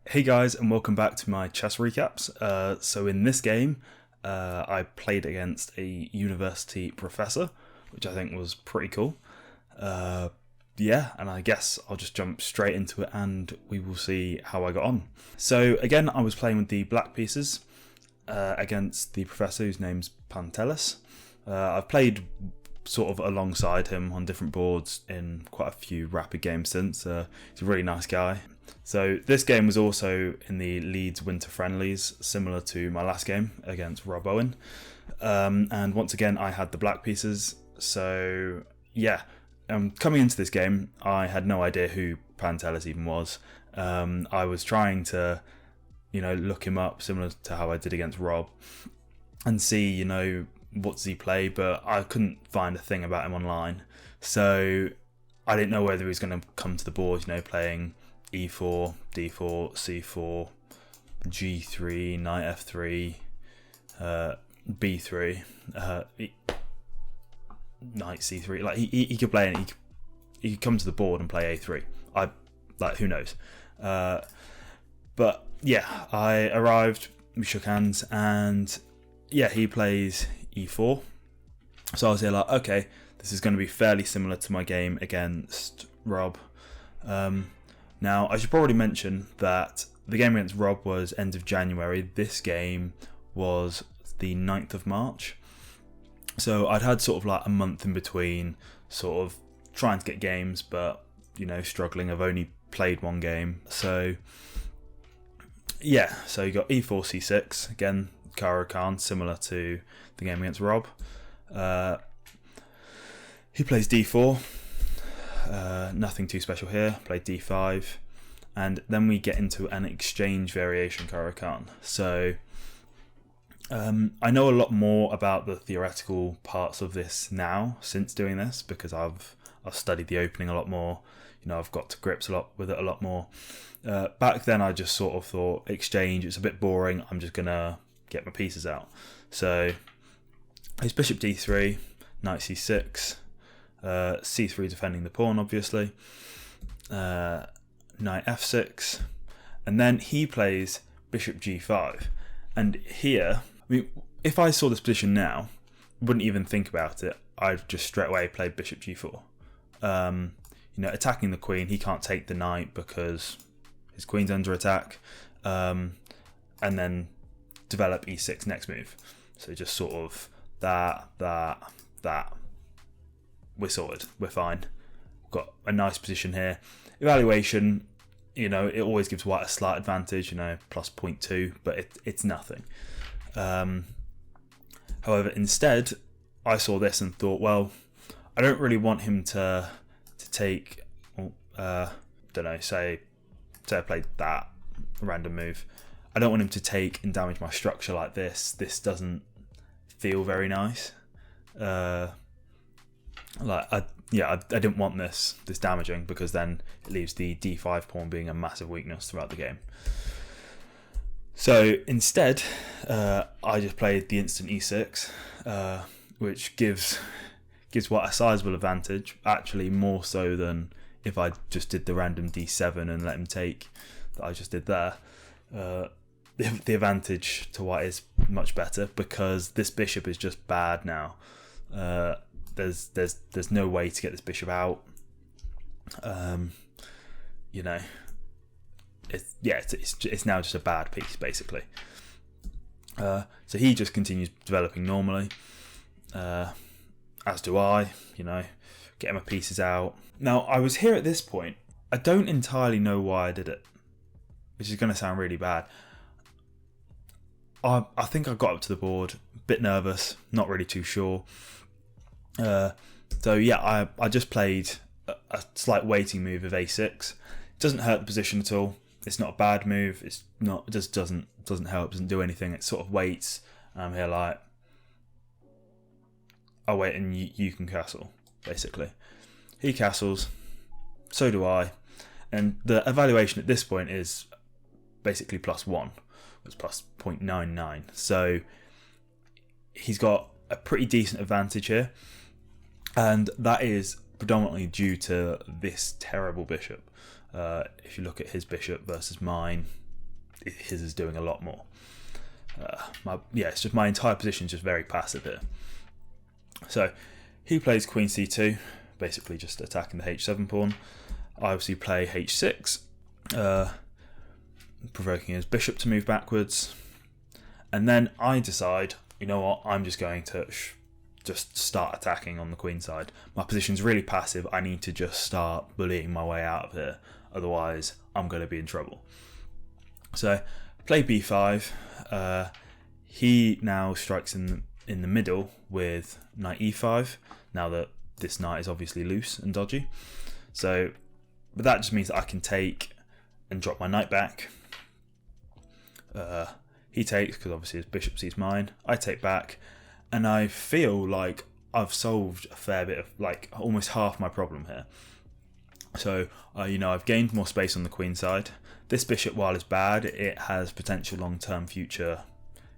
Hey guys, and welcome back to my chess recaps. So in this game, I played against a university professor, which I think was pretty cool. Yeah, and I guess I'll just jump straight into it and we will see how I got on. So again, I was playing with the black pieces against the professor whose name's Pantelis. I've played sort of alongside him on different boards in quite a few rapid games since. He's a really nice guy. So this game was also in the Leeds Winter Friendlies, similar to my last game against Rob Owen. And once again, I had the black pieces. So yeah, coming into this game, I had no idea who Pantelis even was. I was trying to, look him up, similar to how I did against Rob, and see, what does he play, but I couldn't find a thing about him online. So I didn't know whether he was going to come to the board, playing e4, d4, c4, g3, knight f3, b3, knight c3. Like he could play any. He could come to the board and play a3. Who knows? But yeah, I arrived. We shook hands, and yeah, he plays e4. So I was here like, okay, this is going to be fairly similar to my game against Rob. Now, I should probably mention that the game against Rob was end of January. This game was the 9th of March. So I'd had sort of like a month in between, sort of trying to get games, but, struggling. I've only played one game. So, yeah, so you got e4, c6. Again, Karo Khan, similar to the game against Rob. He plays d4. Nothing too special here. Played d5, and then we get into an exchange variation Karo Khan. So I know a lot more about the theoretical parts of this now since doing this, because I've studied the opening a lot more. I've got to grips with it a lot more. Back then, I just sort of thought exchange, it's a bit boring. I'm just gonna get my pieces out. So it's bishop d3, knight c6. c3 defending the pawn, obviously. Knight f6, and then he plays bishop g5. And here, if I saw this position now, wouldn't even think about it. I'd just straight away play bishop g4. Attacking the queen. He can't take the knight because his queen's under attack, and then develop e6 next move. So just sort of that. We're sorted. We're fine. Got a nice position here. Evaluation, it always gives white a slight advantage, plus 0.2, but it's nothing. However, instead, I saw this and thought, well, I don't really want him to take, say I played that random move. I don't want him to take and damage my structure like this. This doesn't feel very nice. I didn't want this damaging, because then it leaves the d5 pawn being a massive weakness throughout the game. So instead, I just played the instant e6, which gives white a sizable advantage, actually more so than if I just did the random d7 and let him take that I just did there. The advantage to white is much better, because this bishop is just bad now. There's no way to get this bishop out. It's now just a bad piece, basically. So he just continues developing normally, as do I. Getting my pieces out. Now, I was here at this point. I don't entirely know why I did it, which is going to sound really bad. I think I got up to the board, a bit nervous, not really too sure. So yeah, I just played a slight waiting move of a6. It doesn't hurt the position at all. It's not a bad move. It just doesn't help. Doesn't do anything. It sort of waits. And I'm here like, I'll wait and you can castle, basically. He castles, so do I, and the evaluation at this point is basically +1. It's plus 0.99. So he's got a pretty decent advantage here. And that is predominantly due to this terrible bishop. If you look at his bishop versus mine, his is doing a lot more. It's just my entire position is just very passive here. So he plays queen c2, basically just attacking the h7 pawn. I obviously play h6, provoking his bishop to move backwards. And then I decide, you know what, I'm just going to just start attacking on the queen side. My position's really passive. I need to just start bullying my way out of here. Otherwise, I'm going to be in trouble. So, play b5. He now strikes in the middle with knight e5. Now that this knight is obviously loose and dodgy. So, but that just means that I can take and drop my knight back. He takes because obviously his bishop sees mine. I take back, and I feel like I've solved a fair bit of, like, almost half my problem here. So, I've gained more space on the queen side. This bishop, while it's bad, it has potential long-term future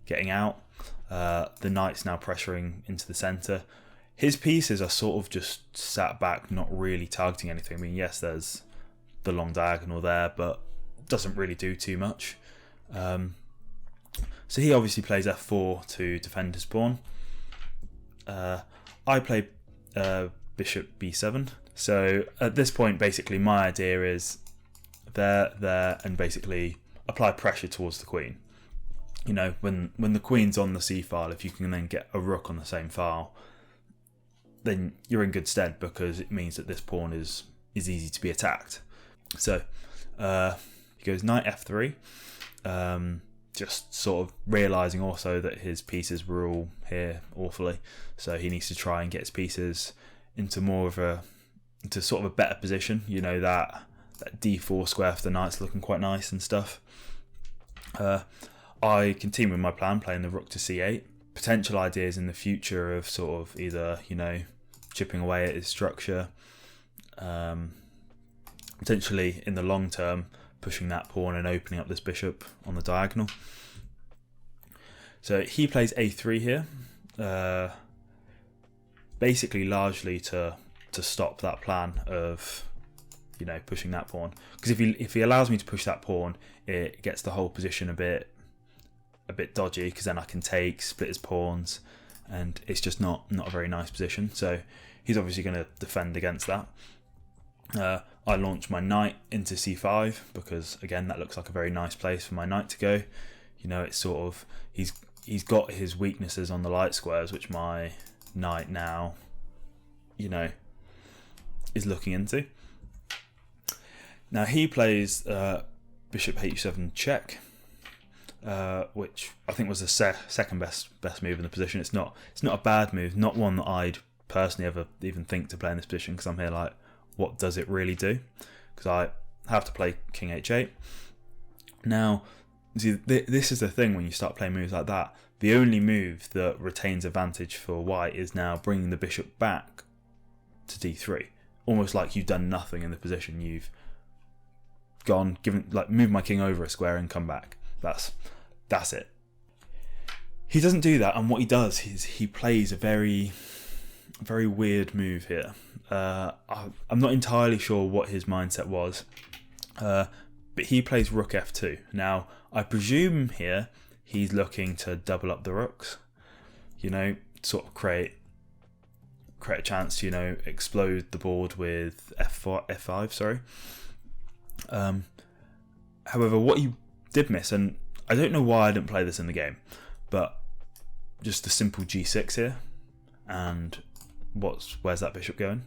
getting out. The knight's now pressuring into the centre. His pieces are sort of just sat back, not really targeting anything. I mean, yes, there's the long diagonal there, but doesn't really do too much. So he obviously plays f4 to defend his pawn. I play bishop b7. So at this point, basically, my idea is there, and basically apply pressure towards the queen. When the queen's on the c file, if you can then get a rook on the same file, then you're in good stead, because it means that this pawn is easy to be attacked. So he goes knight f3. Just sort of realising also that his pieces were all here awfully, so he needs to try and get his pieces into sort of a better position. That d4 square for the knight's looking quite nice and stuff. I continue with my plan, playing the rook to c8. Potential ideas in the future of sort of either chipping away at his structure, potentially in the long term pushing that pawn and opening up this bishop on the diagonal. So he plays a3 here, basically largely to stop that plan of pushing that pawn, because if he allows me to push that pawn, it gets the whole position a bit dodgy, because then I can split his pawns, and it's just not a very nice position. So he's obviously going to defend against that. I launch my knight into c5 because, again, that looks like a very nice place for my knight to go. It's sort of he's got his weaknesses on the light squares, which my knight now is looking into. Now he plays bishop h7 check, which I think was the second best move in the position. It's not a bad move, not one that I'd personally ever even think to play in this position, because I'm here like, what does it really do? Because I have to play king h8. Now, see, this is the thing when you start playing moves like that. The only move that retains advantage for white is now bringing the bishop back to d3. Almost like you've done nothing in the position. You've moved my king over a square and come back. That's it. He doesn't do that, and what he does is he plays a very, very weird move here. I'm not entirely sure what his mindset was, but he plays rook f2. Now, I presume here he's looking to double up the rooks, sort of create a chance to, explode the board with f5, sorry. However, what he did miss, and I don't know why I didn't play this in the game, but just the simple g6 here, and where's that bishop going?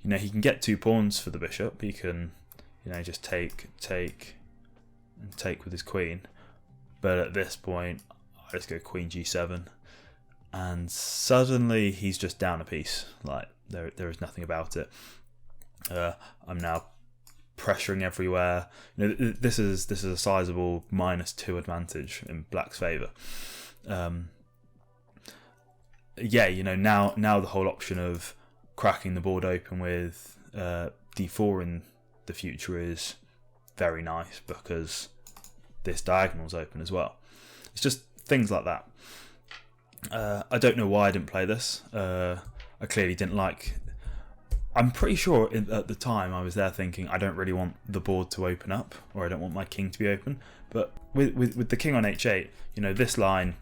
He can get 2 pawns for the bishop. He can, just take with his queen. But at this point, I just go queen g7, and suddenly he's just down a piece. Like there is nothing about it. I'm now pressuring everywhere. This is a sizable -2 advantage in black's favour. Now the whole option of cracking the board open with d4 in the future is very nice, because this diagonal's open as well. It's just things like that. I don't know why I didn't play this. I clearly didn't like I'm pretty sure at the time I was there thinking I don't really want the board to open up, or I don't want my king to be open. But with the king on h8, you know, this line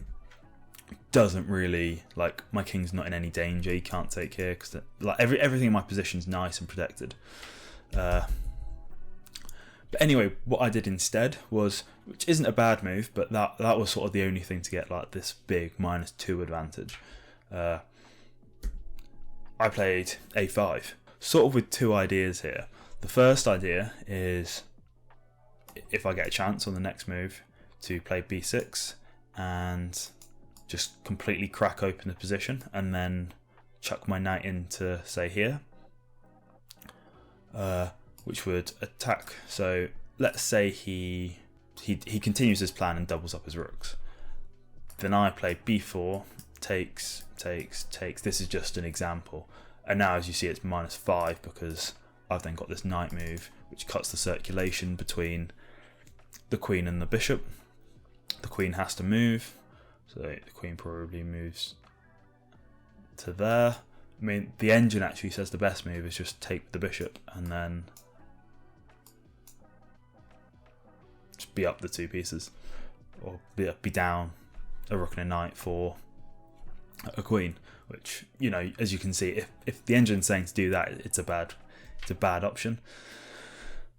doesn't really, like, my king's not in any danger. He can't take here because like everything in my position's nice and protected. But anyway, what I did instead was, which isn't a bad move, but that was sort of the only thing to get like this big -2 advantage. I played a5, sort of with two ideas here. The first idea is, if I get a chance on the next move, to play b6 and just completely crack open the position and then chuck my knight into, say, here, which would attack. So let's say he continues his plan and doubles up his rooks. Then I play b4, takes. This is just an example. And now, as you see, it's -5 because I've then got this knight move, which cuts the circulation between the queen and the bishop. The queen has to move, so the queen probably moves to there. I mean, the engine actually says the best move is just take the bishop and then just be up the two pieces, or be down a rook and a knight for a queen. Which, you know, as you can see, if the engine's saying to do that, it's a bad option.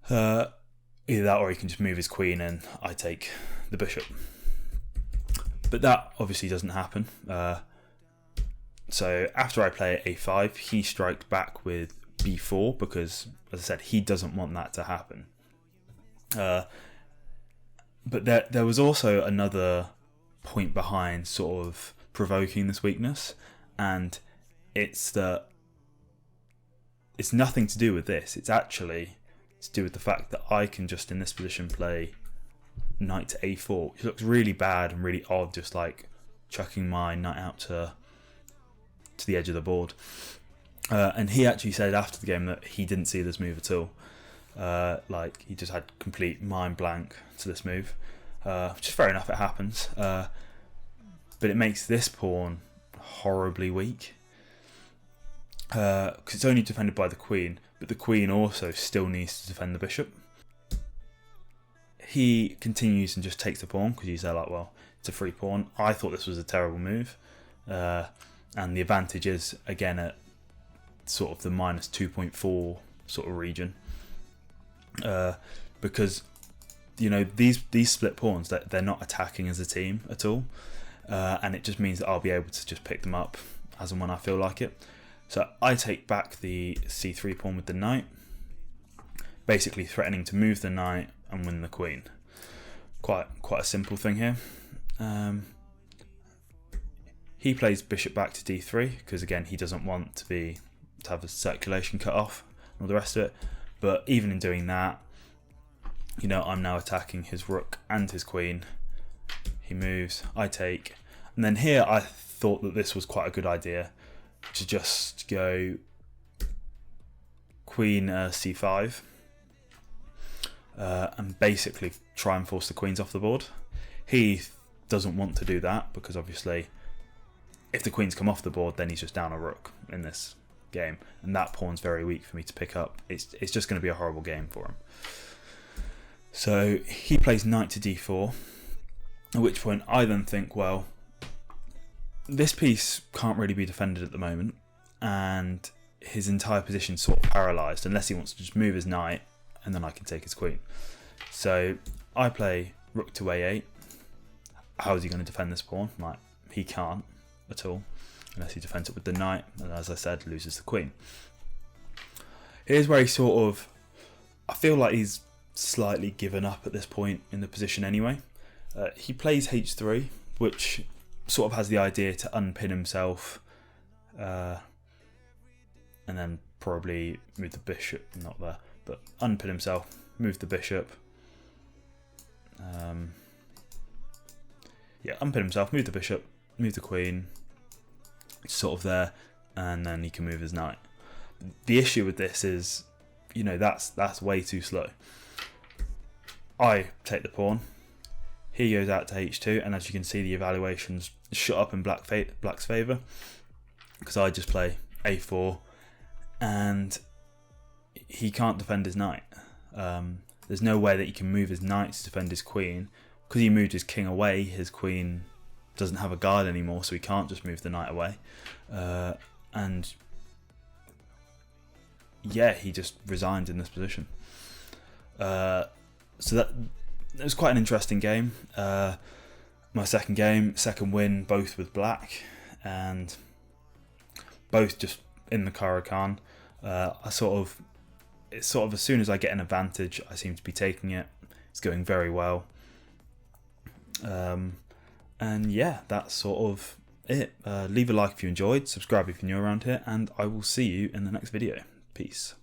Either that, or he can just move his queen and I take the bishop. But that obviously doesn't happen. So after I play a5, he strikes back with b4 because, as I said, he doesn't want that to happen. But there was also another point behind sort of provoking this weakness, and it's that it's nothing to do with this. It's actually to do with the fact that I can just in this position play knight to a4, which looks really bad and really odd, just like chucking my knight out to the edge of the board. And he actually said after the game that he didn't see this move at all. Like, he just had complete mind blank to this move, which is fair enough, it happens. But it makes this pawn horribly weak because it's only defended by the queen, but the queen also still needs to defend the bishop. He continues and just takes the pawn because he's there like, well, it's a free pawn. I thought this was a terrible move, and the advantage is again at sort of the -2.4 sort of region, because, you know, these split pawns, that they're not attacking as a team at all. And it just means that I'll be able to just pick them up as and when I feel like it. So I take back the c3 pawn with the knight, basically threatening to move the knight and win the queen. Quite a simple thing here. He plays bishop back to d3 because, again, he doesn't want to have the circulation cut off and all the rest of it. But even in doing that, you know, I'm now attacking his rook and his queen. He moves, I take, and then here I thought that this was quite a good idea to just go queen c5 and basically try and force the queens off the board. He doesn't want to do that because obviously if the queens come off the board, then he's just down a rook in this game, and that pawn's very weak for me to pick up. It's just going to be a horrible game for him. So he plays knight to d4, at which point I then think, well, this piece can't really be defended at the moment, and his entire position's sort of paralysed unless he wants to just move his knight and then I can take his queen. So I play rook to a8. How is he going to defend this pawn? Like, he can't at all unless he defends it with the knight, and as I said, loses the queen. Here's where he sort of, I feel like he's slightly given up at this point in the position anyway. He plays h3, which sort of has the idea to unpin himself and then probably move the bishop, not there, but unpin himself, move the bishop. Yeah, unpin himself, move the bishop, move the queen, sort of there, and then he can move his knight. The issue with this is, you know, that's way too slow. I take the pawn. He goes out to h2, and as you can see, the evaluations shut up in black's favour because I just play a4, and he can't defend his knight. There's no way that he can move his knight to defend his queen. Because he moved his king away, his queen doesn't have a guard anymore, so he can't just move the knight away. And yeah, he just resigned in this position. So that it was quite an interesting game. My second win, both with black, and both just in the Caro-Kann. It's sort of as soon as I get an advantage, I seem to be taking it. It's going very well. And yeah, that's sort of it. Leave a like if you enjoyed, subscribe if you're new around here, and I will see you in the next video. Peace.